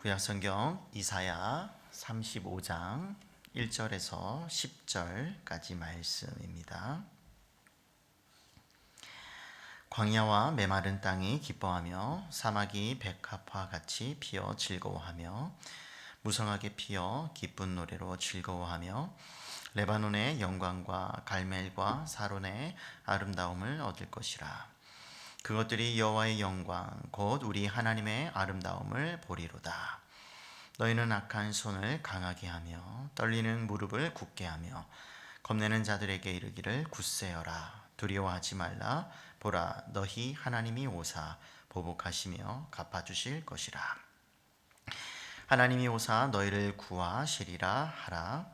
구약성경 이사야 35장 1절에서 10절까지 말씀입니다. 광야와 메마른 땅이 기뻐하며 사막이 백합화 같이 피어 즐거워하며 무성하게 피어 기쁜 노래로 즐거워하며 레바논의 영광과 갈멜과 사론의 아름다움을 얻을 것이라. 그것들이 여호와의 영광 곧 우리 하나님의 아름다움을 보리로다. 너희는 악한 손을 강하게 하며 떨리는 무릎을 굳게 하며 겁내는 자들에게 이르기를 굳세어라. 두려워하지 말라. 보라, 너희 하나님이 오사 보복하시며 갚아주실 것이라. 하나님이 오사 너희를 구하시리라 하라.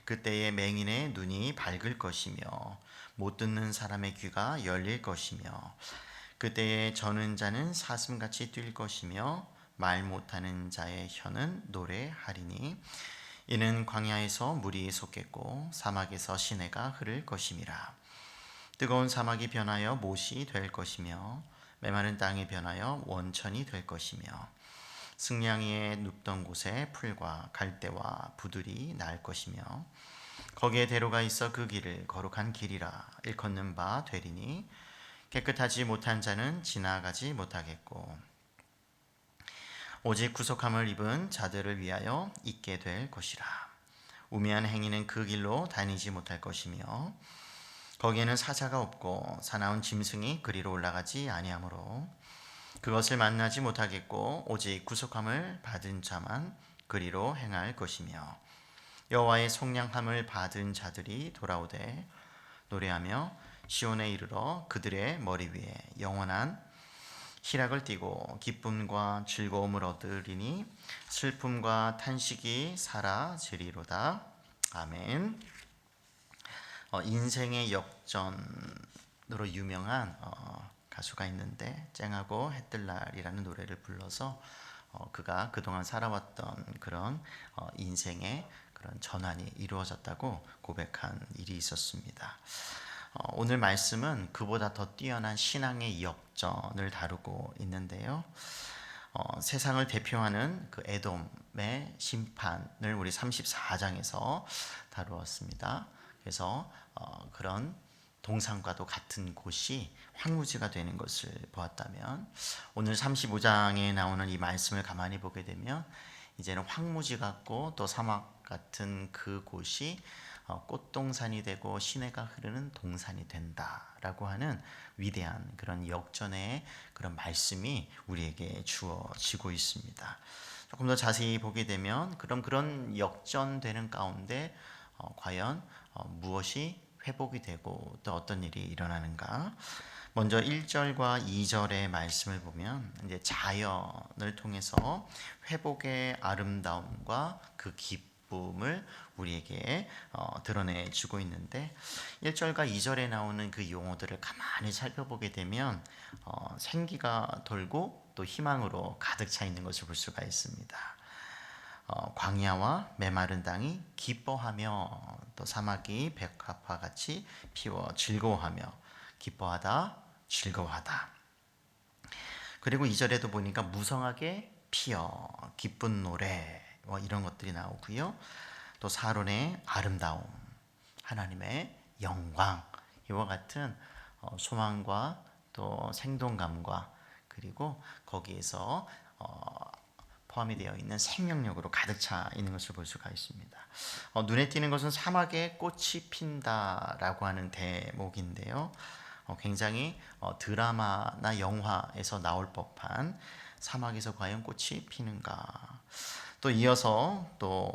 그때에 맹인의 눈이 밝을 것이며 못 듣는 사람의 귀가 열릴 것이며 그때에 저는 자는 사슴같이 뛸 것이며 말 못하는 자의 혀는 노래하리니 이는 광야에서 물이 솟겠고 사막에서 시내가 흐를 것임이라. 뜨거운 사막이 변하여 못이 될 것이며 메마른 땅이 변하여 원천이 될 것이며 승냥이의 눕던 곳에 풀과 갈대와 부들이 날 것이며 거기에 대로가 있어 그 길을 거룩한 길이라 일컫는 바 되리니 깨끗하지 못한 자는 지나가지 못하겠고 오직 구속함을 입은 자들을 위하여 있게 될 것이라. 우매한 행위는 그 길로 다니지 못할 것이며 거기에는 사자가 없고 사나운 짐승이 그리로 올라가지 아니하므로 그것을 만나지 못하겠고 오직 구속함을 받은 자만 그리로 행할 것이며 여호와의 속량함을 받은 자들이 돌아오되 노래하며 시온에 이르러 그들의 머리 위에 영원한 희락을 띠고 기쁨과 즐거움을 얻으리니 슬픔과 탄식이 사라지리로다. 아멘. 인생의 역전으로 유명한 가수가 있는데 쨍하고 해뜰날이라는 노래를 불러서 그가 그동안 살아왔던 그런 인생의 그런 전환이 이루어졌다고 고백한 일이 있었습니다. 오늘 말씀은 그보다 더 뛰어난 신앙의 역전을 다루고 있는데요. 세상을 대표하는 그 에돔의 심판을 우리 34장에서 다루었습니다. 그래서 그런 동산과도 같은 곳이 황무지가 되는 것을 보았다면 오늘 35장에 나오는 이 말씀을 가만히 보게 되면 이제는 황무지 같고 또 사막 같은 그 곳이 꽃동산이 되고 시내가 흐르는 동산이 된다라고 하는 위대한 그런 역전의 그런 말씀이 우리에게 주어지고 있습니다. 조금 더 자세히 보게 되면 그런 역전되는 가운데 과연 무엇이 회복이 되고 또 어떤 일이 일어나는가? 먼저 1절과 2절의 말씀을 보면 이제 자연을 통해서 회복의 아름다움과 그 기쁨을 우리에게 드러내 주고 있는데 1절과 2절에 나오는 그 용어들을 가만히 살펴보게 되면 생기가 돌고 또 희망으로 가득 차 있는 것을 볼 수가 있습니다. 광야와 메마른 땅이 기뻐하며 또 사막이 백합화 같이 피워 즐거워하며 기뻐하다 즐거워하다. 그리고 2절에도 보니까 무성하게 피어 기쁜 노래 이런 것들이 나오고요. 또 사론의 아름다움, 하나님의 영광 이와 같은 소망과 또 생동감과 그리고 거기에서 포함이 되어 있는 생명력으로 가득 차 있는 것을 볼 수가 있습니다. 눈에 띄는 것은 사막에 꽃이 핀다라고 하는 대목인데요. 굉장히 드라마나 영화에서 나올 법한 사막에서 과연 꽃이 피는가. 또 이어서 또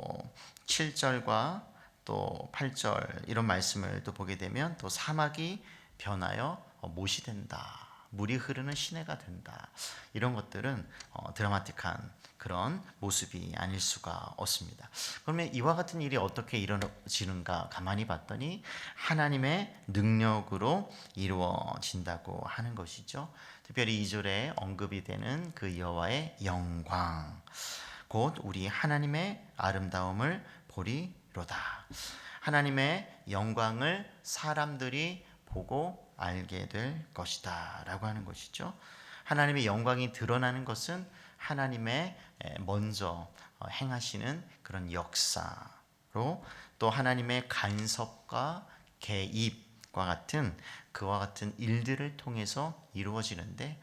7절과 또 8절 이런 말씀을 또 보게 되면 또 사막이 변하여 못이 된다. 물이 흐르는 시내가 된다. 이런 것들은 드라마틱한 그런 모습이 아닐 수가 없습니다. 그러면 이와 같은 일이 어떻게 이루어지는가 가만히 봤더니 하나님의 능력으로 이루어진다고 하는 것이죠. 특별히 2절에 언급이 되는 그 여호와의 영광 곧 우리 하나님의 아름다움을 보리로다. 하나님의 영광을 사람들이 보고 알게 될 것이다 라고 하는 것이죠. 하나님의 영광이 드러나는 것은 하나님의 먼저 행하시는 그런 역사로, 또 하나님의 간섭과 개입과 같은 그와 같은 일들을 통해서 이루어지는데,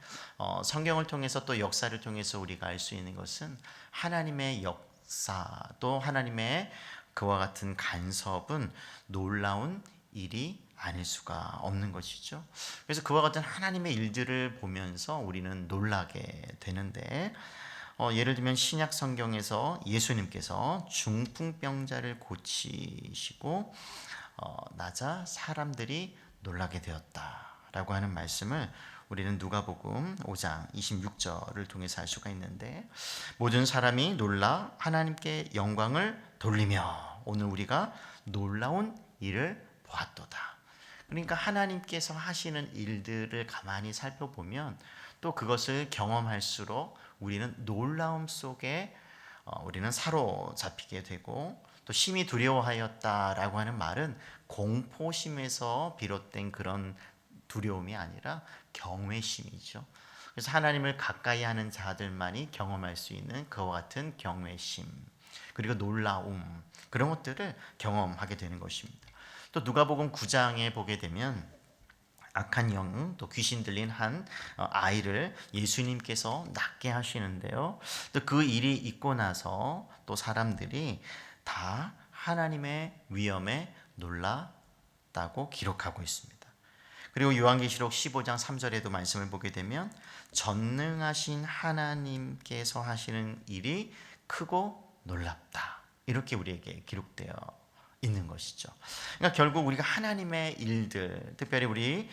성경을 통해서 또 역사를 통해서 우리가 알 수 있는 것은 하나님의 역사, 또 하나님의 그와 같은 간섭은 놀라운 일이 아닐 수가 없는 것이죠. 그래서 그와 같은 하나님의 일들을 보면서 우리는 놀라게 되는데, 예를 들면 신약 성경에서 예수님께서 중풍병자를 고치시고 나자 사람들이 놀라게 되었다라고 하는 말씀을 우리는 누가복음 5장 26절을 통해서 알 수가 있는데, 모든 사람이 놀라 하나님께 영광을 돌리며 오늘 우리가 놀라운 일을 보았도다. 그러니까 하나님께서 하시는 일들을 가만히 살펴보면 또 그것을 경험할수록 우리는 놀라움 속에 우리는 사로잡히게 되고, 또 심히 두려워하였다라고 하는 말은 공포심에서 비롯된 그런 두려움이 아니라 경외심이죠. 그래서 하나님을 가까이 하는 자들만이 경험할 수 있는 그와 같은 경외심, 그리고 놀라움, 그런 것들을 경험하게 되는 것입니다. 또 누가복음 9장에 보게 되면 악한 영, 또 귀신 들린 한 아이를 예수님께서 낫게 하시는데요. 또 그 일이 있고 나서 또 사람들이 다 하나님의 위엄에 놀랐다고 기록하고 있습니다. 그리고 요한계시록 15장 3절에도 말씀을 보게 되면 전능하신 하나님께서 하시는 일이 크고 놀랍다, 이렇게 우리에게 기록되어 있는 것이죠. 그러니까 결국 우리가 하나님의 일들, 특별히 우리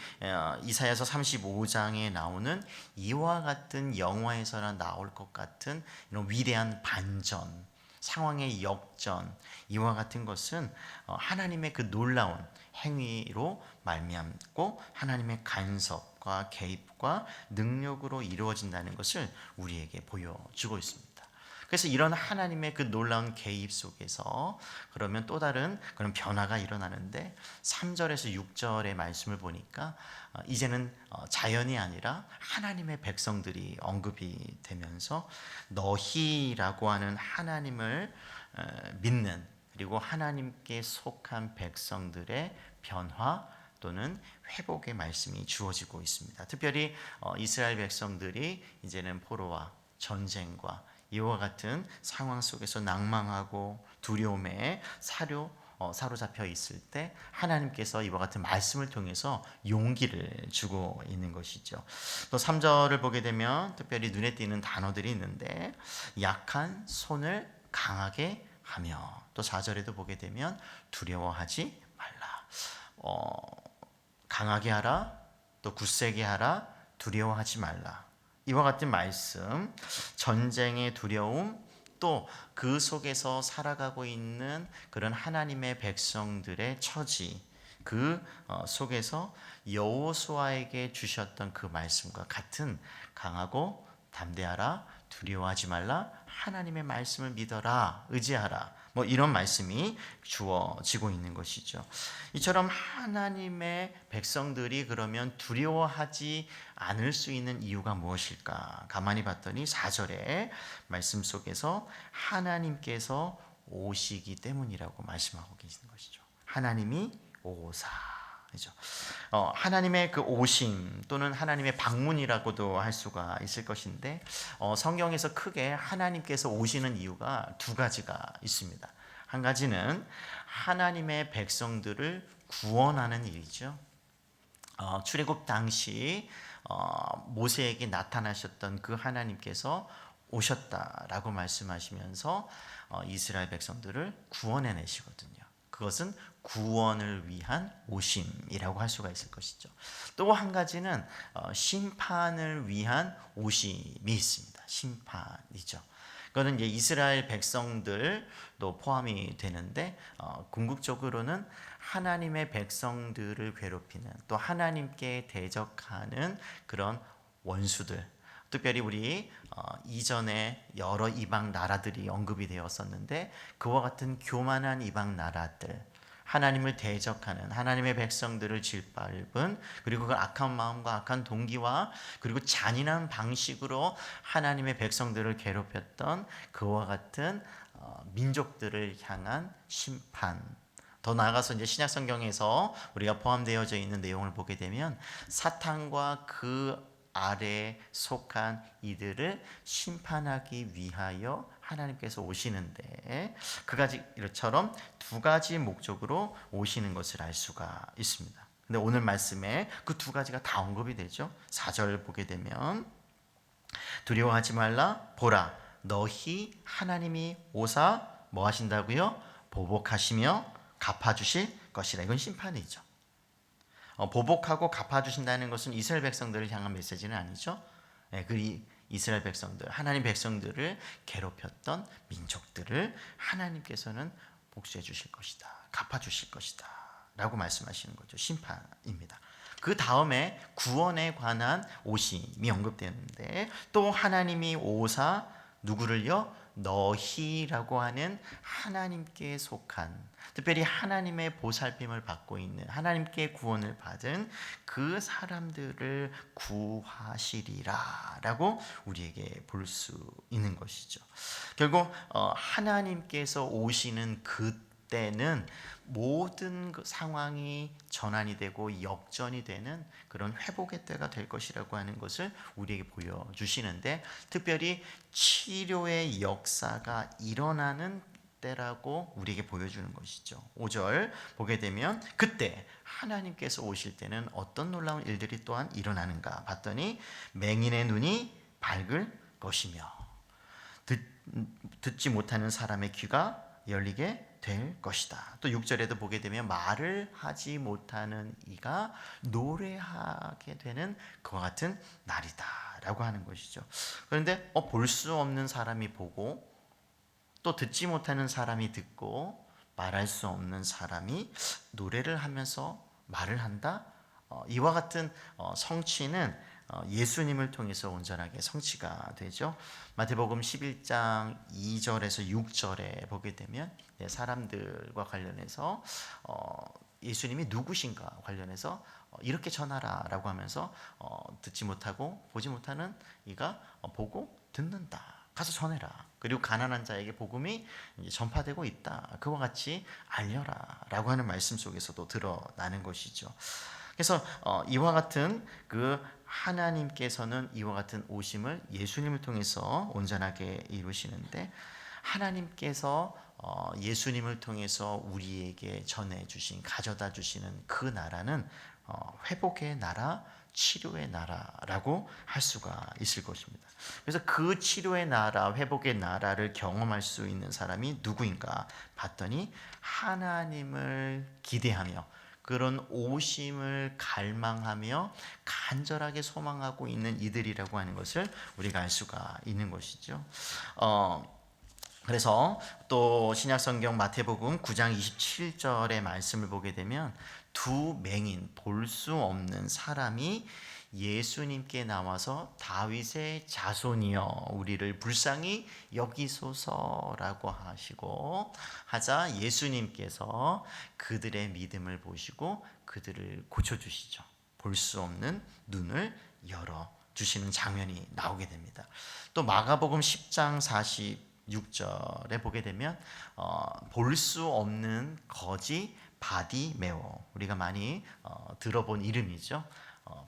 이사야서 35장에 나오는 이와 같은 영화에서나 나올 것 같은 이런 위대한 반전, 상황의 역전, 이와 같은 것은 하나님의 그 놀라운 행위로 말미암고 하나님의 간섭과 개입과 능력으로 이루어진다는 것을 우리에게 보여주고 있습니다. 그래서 이런 하나님의 그 놀라운 개입 속에서 그러면 또 다른 그런 변화가 일어나는데, 3절에서 6절의 말씀을 보니까 이제는 자연이 아니라 하나님의 백성들이 언급이 되면서 너희라고 하는 하나님을 믿는, 그리고 하나님께 속한 백성들의 변화 또는 회복의 말씀이 주어지고 있습니다. 특별히 이스라엘 백성들이 이제는 포로와 전쟁과 이와 같은 상황 속에서 낭망하고 두려움에 사로잡혀 있을 때 하나님께서 이와 같은 말씀을 통해서 용기를 주고 있는 것이죠. 또 3절을 보게 되면 특별히 눈에 띄는 단어들이 있는데, 약한 손을 강하게 하며, 또 4절에도 보게 되면 두려워하지 말라. 강하게 하라, 또 굳세게 하라, 두려워하지 말라. 이와 같은 말씀, 전쟁의 두려움, 또 그 속에서 살아가고 있는 그런 하나님의 백성들의 처지, 그 속에서 여호수아에게 주셨던 그 말씀과 같은 강하고 담대하라, 두려워하지 말라, 하나님의 말씀을 믿어라, 의지하라, 뭐 이런 말씀이 주어지고 있는 것이죠. 이처럼 하나님의 백성들이 그러면 두려워하지 않을 수 있는 이유가 무엇일까? 가만히 봤더니 4절의 말씀 속에서 하나님께서 오시기 때문이라고 말씀하고 계시는 것이죠. 하나님이 오사. 그렇죠? 하나님의 그 오심 또는 하나님의 방문이라고도 할 수가 있을 것인데, 성경에서 크게 하나님께서 오시는 이유가 두 가지가 있습니다. 한 가지는 하나님의 백성들을 구원하는 일이죠. 출애굽 당시 모세에게 나타나셨던 그 하나님께서 오셨다라고 말씀하시면서 이스라엘 백성들을 구원해내시거든요. 그것은 구원을 위한 오심이라고 할 수가 있을 것이죠. 또 한 가지는 심판을 위한 오심이 있습니다. 심판이죠. 그거는 이제 이스라엘 백성들도 포함이 되는데, 궁극적으로는 하나님의 백성들을 괴롭히는, 또 하나님께 대적하는 그런 원수들, 특별히 우리 이전에 여러 이방 나라들이 언급이 되었었는데, 그와 같은 교만한 이방 나라들, 하나님을 대적하는 하나님의 백성들을 짓밟은, 그리고 그 악한 마음과 악한 동기와 그리고 잔인한 방식으로 하나님의 백성들을 괴롭혔던 그와 같은 민족들을 향한 심판. 더 나아가서 이제 신약 성경에서 우리가 포함되어져 있는 내용을 보게 되면 사탄과 그 아래에 속한 이들을 심판하기 위하여 하나님께서 오시는데, 이처럼 두 가지 목적으로 오시는 것을 알 수가 있습니다. 근데 오늘 말씀에 그 두 가지가 다 언급이 되죠. 4절 보게 되면 두려워하지 말라, 보라 너희 하나님이 오사 뭐 하신다고요? 보복하시며 갚아주실 것이라. 이건 심판이죠. 보복하고 갚아주신다는 것은 이스라엘 백성들을 향한 메시지는 아니죠. 그 이스라엘 백성들, 하나님 백성들을 괴롭혔던 민족들을 하나님께서는 복수해 주실 것이다, 갚아 주실 것이다 라고 말씀하시는 거죠. 심판입니다. 그 다음에 구원에 관한 오심이 언급되는데, 또 하나님이 오사 누구를요? 너희라고 하는 하나님께 속한, 특별히 하나님의 보살핌을 받고 있는, 하나님께 구원을 받은 그 사람들을 구하시리라 라고 우리에게 볼 수 있는 것이죠. 결국 하나님께서 오시는 그때는 모든 그 상황이 전환이 되고 역전이 되는 그런 회복의 때가 될 것이라고 하는 것을 우리에게 보여주시는데, 특별히 치료의 역사가 일어나는 때라고 우리에게 보여주는 것이죠. 5절 보게 되면 그때 하나님께서 오실 때는 어떤 놀라운 일들이 또한 일어나는가 봤더니 맹인의 눈이 밝을 것이며 듣지 못하는 사람의 귀가 열리게 될 것이다. 또 6절에도 보게 되면 말을 하지 못하는 이가 노래하게 되는 그와 같은 날이다 라고 하는 것이죠. 그런데 볼 수 없는 사람이 보고 또 듣지 못하는 사람이 듣고 말할 수 없는 사람이 노래를 하면서 말을 한다. 이와 같은 성취는 예수님을 통해서 온전하게 성취가 되죠. 마태복음 11장 2절에서 6절에 보게 되면 사람들과 관련해서 예수님이 누구신가 관련해서 이렇게 전하라 라고 하면서 듣지 못하고 보지 못하는 이가 보고 듣는다, 가서 전해라. 그리고 가난한 자에게 복음이 전파되고 있다, 그와 같이 알려라 라고 하는 말씀 속에서도 드러나는 것이죠. 그래서 이와 같은 그 하나님께서는 이와 같은 오심을 예수님을 통해서 온전하게 이루시는데, 하나님께서 예수님을 통해서 우리에게 전해주신, 가져다 주시는 그 나라는 회복의 나라, 치료의 나라라고 할 수가 있을 것입니다. 그래서 그 치료의 나라, 회복의 나라를 경험할 수 있는 사람이 누구인가 봤더니 하나님을 기대하며 그런 오심을 갈망하며 간절하게 소망하고 있는 이들이라고 하는 것을 우리가 알 수가 있는 것이죠. 그래서 또 신약성경 마태복음 9장 27절의 말씀을 보게 되면 두 맹인, 볼 수 없는 사람이 예수님께 나와서 다윗의 자손이여 우리를 불쌍히 여기소서라고 하자 예수님께서 그들의 믿음을 보시고 그들을 고쳐주시죠. 볼 수 없는 눈을 열어주시는 장면이 나오게 됩니다. 또 마가복음 10장 46절에 보게 되면 볼 수 없는 거지 바디메오, 우리가 많이 들어본 이름이죠.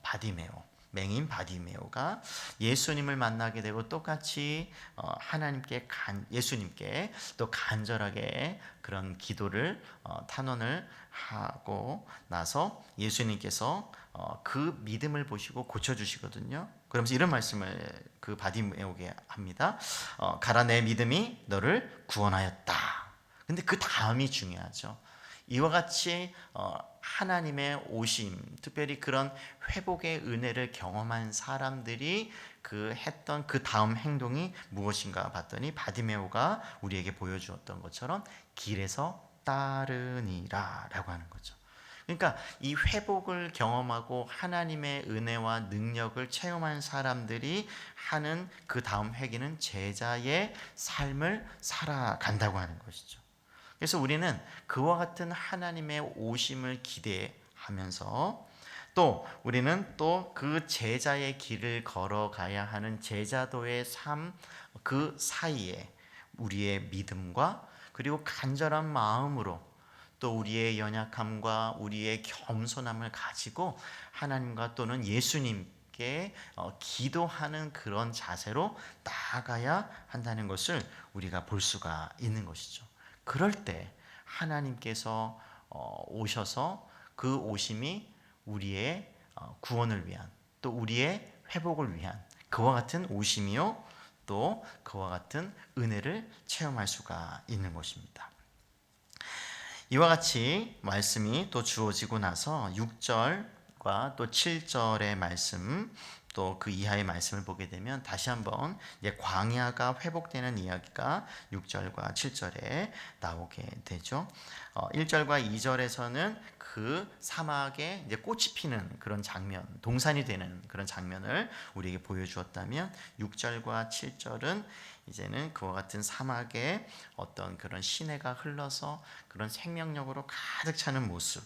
바디메오, 맹인 바디메오가 예수님을 만나게 되고 똑같이 예수님께 또 간절하게 그런 기도를 탄원을 하고 나서 예수님께서 그 믿음을 보시고 고쳐주시거든요. 그러면서 이런 말씀을 그 바디메오에게 합니다. 가라, 내 믿음이 너를 구원하였다. 근데 그 다음이 중요하죠. 이와 같이 하나님의 오심, 특별히 그런 회복의 은혜를 경험한 사람들이 했던 그 다음 행동이 무엇인가 봤더니 바디메오가 우리에게 보여주었던 것처럼 길에서 따르니라 라고 하는 거죠. 그러니까 이 회복을 경험하고 하나님의 은혜와 능력을 체험한 사람들이 하는 그 다음 회개는 제자의 삶을 살아간다고 하는 것이죠. 그래서 우리는 그와 같은 하나님의 오심을 기대하면서 또 우리는 또 그 제자의 길을 걸어가야 하는 제자도의 삶 그 사이에 우리의 믿음과 그리고 간절한 마음으로 또 우리의 연약함과 우리의 겸손함을 가지고 하나님과 또는 예수님께 기도하는 그런 자세로 나아가야 한다는 것을 우리가 볼 수가 있는 것이죠. 그럴 때 하나님께서 오셔서 그 오심이 우리의 구원을 위한 또 우리의 회복을 위한 그와 같은 오심이요 또 그와 같은 은혜를 체험할 수가 있는 것입니다. 이와 같이 말씀이 또 주어지고 나서 6절과 또 7절의 말씀 또 그 이하의 말씀을 보게 되면 다시 한번 이제 광야가 회복되는 이야기가 6절과 7절에 나오게 되죠. 1절과 2절에서는 그 사막에 이제 꽃이 피는 그런 장면, 동산이 되는 그런 장면을 우리에게 보여주었다면 6절과 7절은 이제는 그와 같은 사막에 어떤 그런 시내가 흘러서 그런 생명력으로 가득 차는 모습,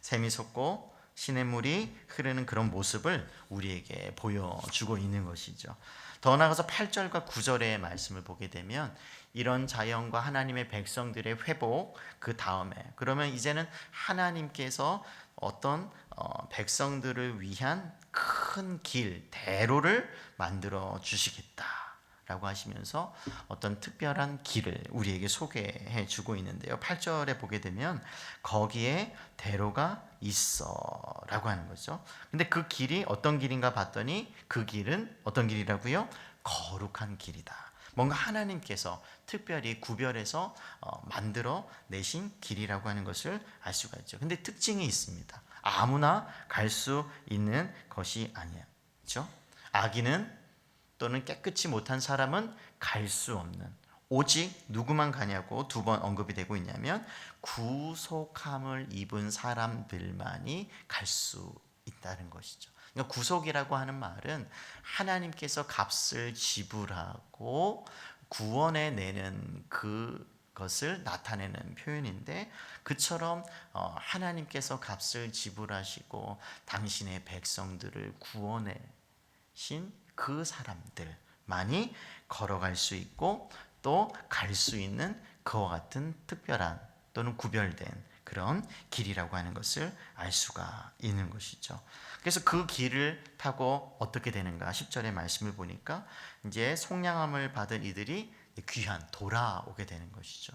샘이 솟고 시냇물이 흐르는 그런 모습을 우리에게 보여주고 있는 것이죠. 더 나아가서 8절과 9절의 말씀을 보게 되면 이런 자연과 하나님의 백성들의 회복 그 다음에 그러면 이제는 하나님께서 어떤 백성들을 위한 큰 길, 대로를 만들어 주시겠다 라고 하시면서 어떤 특별한 길을 우리에게 소개해 주고 있는데요. 8절에 보게 되면 거기에 대로가 있어 라고 하는 거죠. 근데 그 길이 어떤 길인가 봤더니 그 길은 어떤 길이라고요? 거룩한 길이다. 뭔가 하나님께서 특별히 구별해서 만들어 내신 길이라고 하는 것을 알 수가 있죠. 근데 특징이 있습니다. 아무나 갈 수 있는 것이 아니야. 그렇죠? 악인은 또는 깨끗이 못한 사람은 갈 수 없는 오직 누구만 가냐고 두 번 언급이 되고 있냐면 구속함을 입은 사람들만이 갈 수 있다는 것이죠. 그러니까 구속이라고 하는 말은 하나님께서 값을 지불하고 구원해 내는 그것을 나타내는 표현인데 그처럼 하나님께서 값을 지불하시고 당신의 백성들을 구원해신 그 사람들만이 걸어갈 수 있고 또 갈 수 있는 그와 같은 특별한 또는 구별된 그런 길이라고 하는 것을 알 수가 있는 것이죠. 그래서 그 길을 타고 어떻게 되는가 10절의 말씀을 보니까 이제 속량함을 받은 이들이 귀한 돌아오게 되는 것이죠.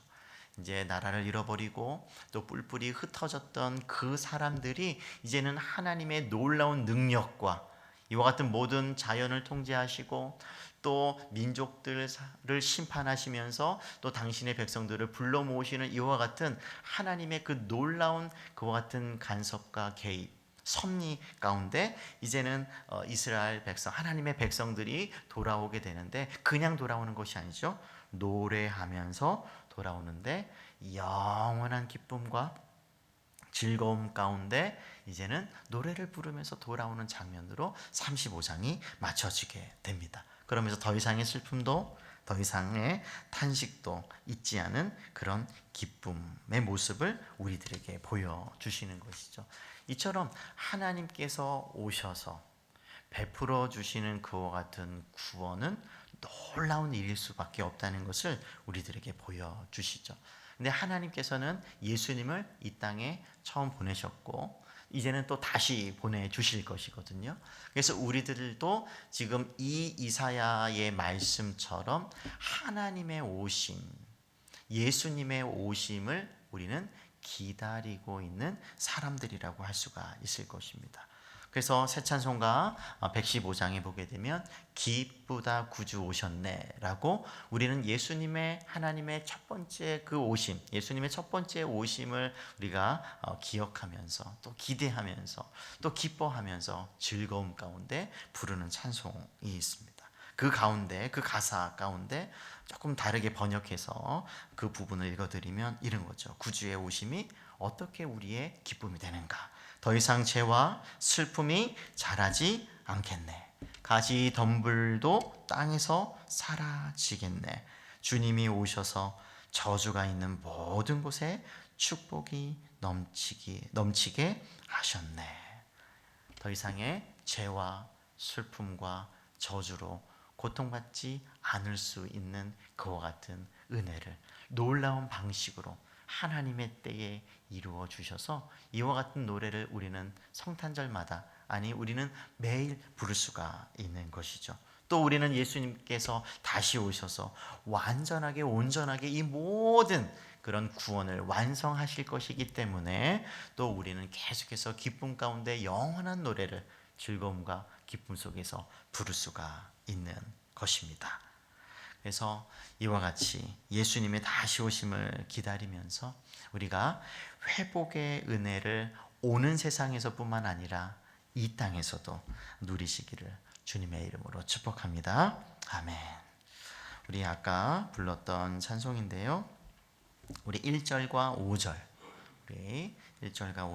이제 나라를 잃어버리고 또 뿔뿔이 흩어졌던 그 사람들이 이제는 하나님의 놀라운 능력과 이와 같은 모든 자연을 통제하시고 또 민족들을 심판하시면서 또 당신의 백성들을 불러 모으시는 이와 같은 하나님의 그 놀라운 그와 같은 간섭과 개입 섭리 가운데 이제는 이스라엘 백성 하나님의 백성들이 돌아오게 되는데 그냥 돌아오는 것이 아니죠. 노래하면서 돌아오는데 영원한 기쁨과 즐거움 가운데 이제는 노래를 부르면서 돌아오는 장면으로 35장이 맞춰지게 됩니다. 그러면서 더 이상의 슬픔도 더 이상의 탄식도 있지 않은 그런 기쁨의 모습을 우리들에게 보여주시는 것이죠. 이처럼 하나님께서 오셔서 베풀어 주시는 그와 같은 구원은 놀라운 일일 수밖에 없다는 것을 우리들에게 보여주시죠. 근데 하나님께서는 예수님을 이 땅에 처음 보내셨고 이제는 또 다시 보내주실 것이거든요. 그래서 우리들도 지금 이 이사야의 말씀처럼 하나님의 오심, 예수님의 오심을 우리는 기다리고 있는 사람들이라고 할 수가 있을 것입니다. 그래서 새 찬송가 115장에 보게 되면 기쁘다 구주 오셨네 라고 우리는 예수님의 하나님의 첫 번째 그 오심 예수님의 첫 번째 오심을 우리가 기억하면서 또 기대하면서 또 기뻐하면서 즐거움 가운데 부르는 찬송이 있습니다. 그 가운데 그 가사 가운데 조금 다르게 번역해서 그 부분을 읽어드리면 이런 거죠. 구주의 오심이 어떻게 우리의 기쁨이 되는가. 더 이상 죄와 슬픔이 자라지 않겠네. 가지 덤불도 땅에서 사라지겠네. 주님이 오셔서 저주가 있는 모든 곳에 축복이 넘치게 하셨네. 더 이상의 죄와 슬픔과 저주로 고통받지 않을 수 있는 그와 같은 은혜를 놀라운 방식으로 하나님의 때에 이루어 주셔서 이와 같은 노래를 우리는 성탄절마다, 아니 우리는 매일 부를 수가 있는 것이죠. 또 우리는 예수님께서 다시 오셔서 완전하게 온전하게 이 모든 그런 구원을 완성하실 것이기 때문에 또 우리는 계속해서 기쁨 가운데 영원한 노래를 즐거움과 기쁨 속에서 부를 수가 있는 것입니다. 그래서 이와 같이 예수님의 다시 오심을 기다리면서 우리가 회복의 은혜를 오는 세상에서뿐만 아니라 이 땅에서도 누리시기를 주님의 이름으로 축복합니다. 아멘. 우리 아까 불렀던 찬송인데요. 우리 1절과 5절, 우리 1절과 5절